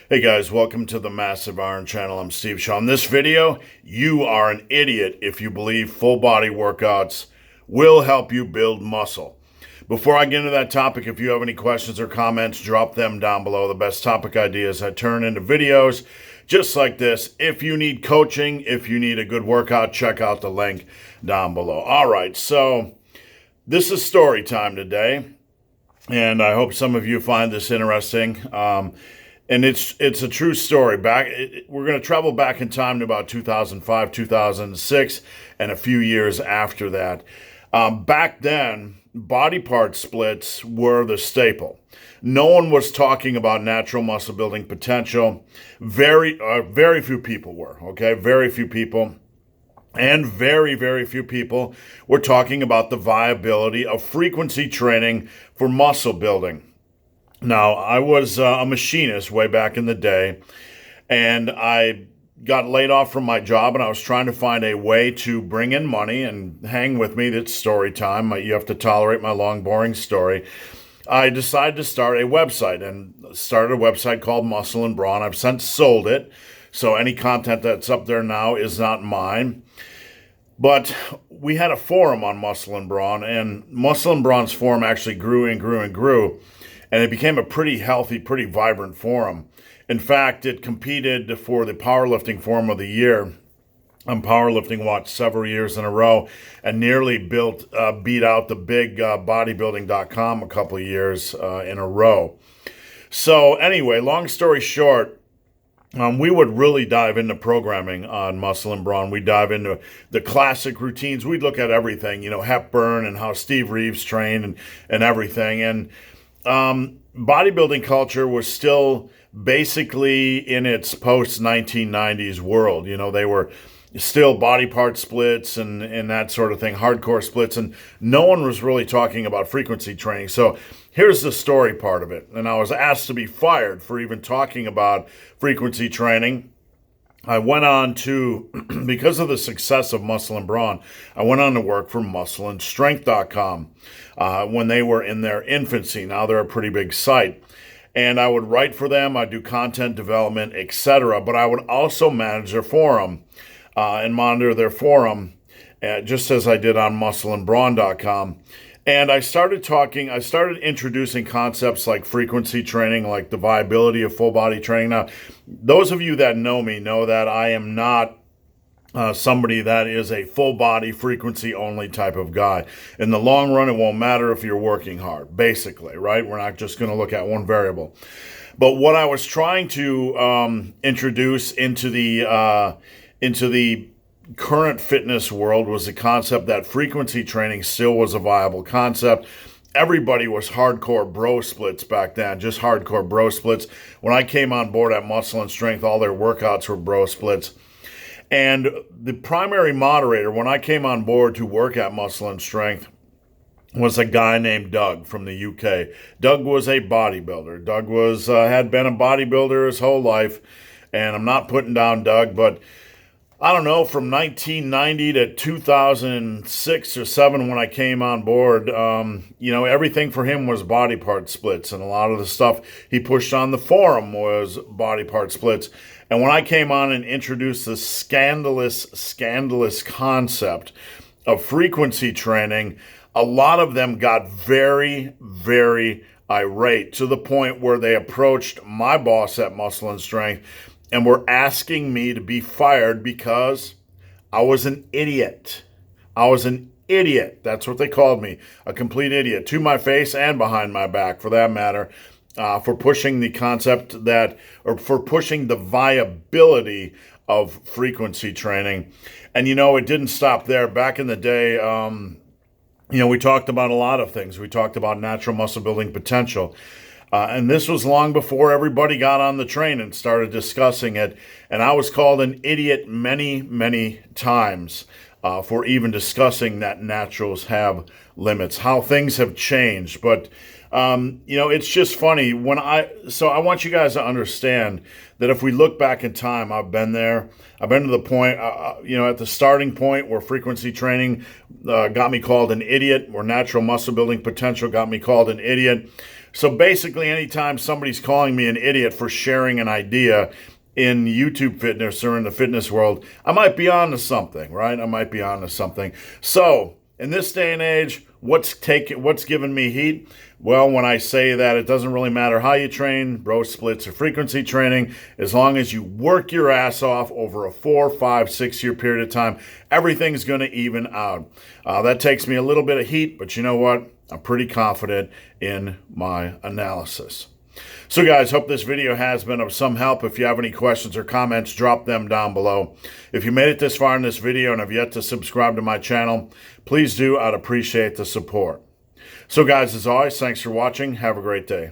Hey guys, welcome to the Massive Iron Channel. I'm Steve Shaw. In this video, you are an idiot if you believe full body workouts will help you build muscle. Before I get into that topic, if you have any questions or comments, drop them down below. The best topic ideas I turn into videos just like this. If you need coaching, if you need a good workout, check out the link down below. All right, so this is story time today, and I hope some of you find this interesting. And it's a true story. We're going to travel back in time to about 2005, 2006, and a few years after that. Back then, body part splits were the staple. No one was talking about natural muscle building potential. Very few people were. Okay, very few people. And very few people were talking about the viability of frequency training for muscle building. Now, I was a machinist way back in the day, and I got laid off from my job, and I was trying to find a way to bring in money. And hang with me, it's story time. You have to tolerate my long, boring story. I decided to start a website, and started a website called Muscle and Brawn. I've since sold it, so any content that's up there now is not mine. But we had a forum on Muscle and Brawn, and Muscle and Brawn's forum actually grew and grew and grew. And it became a pretty healthy, pretty vibrant forum. In fact, it competed for the Powerlifting Forum of the Year on Powerlifting Watch several years in a row, and nearly beat out the big bodybuilding.com a couple of years in a row. So anyway, long story short, we would really dive into programming on Muscle and Brawn. We'd dive into the classic routines. We'd look at everything, Hepburn and how Steve Reeves trained and everything. And bodybuilding culture was still basically in its post-1990s world. They were still body part splits and that sort of thing, hardcore splits, and no one was really talking about frequency training. So here's the story part of it. And I was asked to be fired for even talking about frequency training. I went on to, because of the success of Muscle and Brawn, I went on to work for muscleandstrength.com when they were in their infancy. Now they're a pretty big site. And I would write for them, I'd do content development, etc. But I would also manage their forum and monitor their forum, just as I did on muscleandbrawn.com. And I started introducing concepts like frequency training, like the viability of full body training. Now, those of you that know me know that I am not somebody that is a full body frequency only type of guy. In the long run, it won't matter if you're working hard, basically, right? We're not just going to look at one variable. But what I was trying to introduce into the current fitness world was the concept that frequency training still was a viable concept. Everybody was hardcore bro splits back then, just hardcore bro splits. When I came on board at Muscle and Strength, all their workouts were bro splits. And the primary moderator, when I came on board to work at Muscle and Strength, was a guy named Doug from the UK. Doug was a bodybuilder. Doug had been a bodybuilder his whole life, and I'm not putting down Doug, but I don't know, from 1990 to 2006 or 7 when I came on board, everything for him was body part splits. And a lot of the stuff he pushed on the forum was body part splits. And when I came on and introduced this scandalous concept of frequency training, a lot of them got very irate, to the point where they approached my boss at Muscle and Strength and were asking me to be fired because I was an idiot. I was an idiot. That's what they called me, a complete idiot, to my face and behind my back, for that matter, for pushing the concept for pushing the viability of frequency training. And, it didn't stop there. Back in the day, we talked about a lot of things. We talked about natural muscle building potential. And this was long before everybody got on the train and started discussing it. And I was called an idiot many times for even discussing that naturals have limits, how things have changed. But, it's just funny. So I want you guys to understand that if we look back in time, I've been there. I've been to the point, at the starting point where frequency training got me called an idiot, where natural muscle building potential got me called an idiot. So basically, anytime somebody's calling me an idiot for sharing an idea in YouTube fitness or in the fitness world, I might be on to something, right? I might be on to something. So in this day and age, what's giving me heat? Well, when I say that it doesn't really matter how you train, bro splits or frequency training, as long as you work your ass off over a 4, 5, 6 year period of time, everything's going to even out. That takes me a little bit of heat, but you know what? I'm pretty confident in my analysis. So guys, hope this video has been of some help. If you have any questions or comments, drop them down below. If you made it this far in this video and have yet to subscribe to my channel, please do. I'd appreciate the support. So guys, as always, thanks for watching. Have a great day.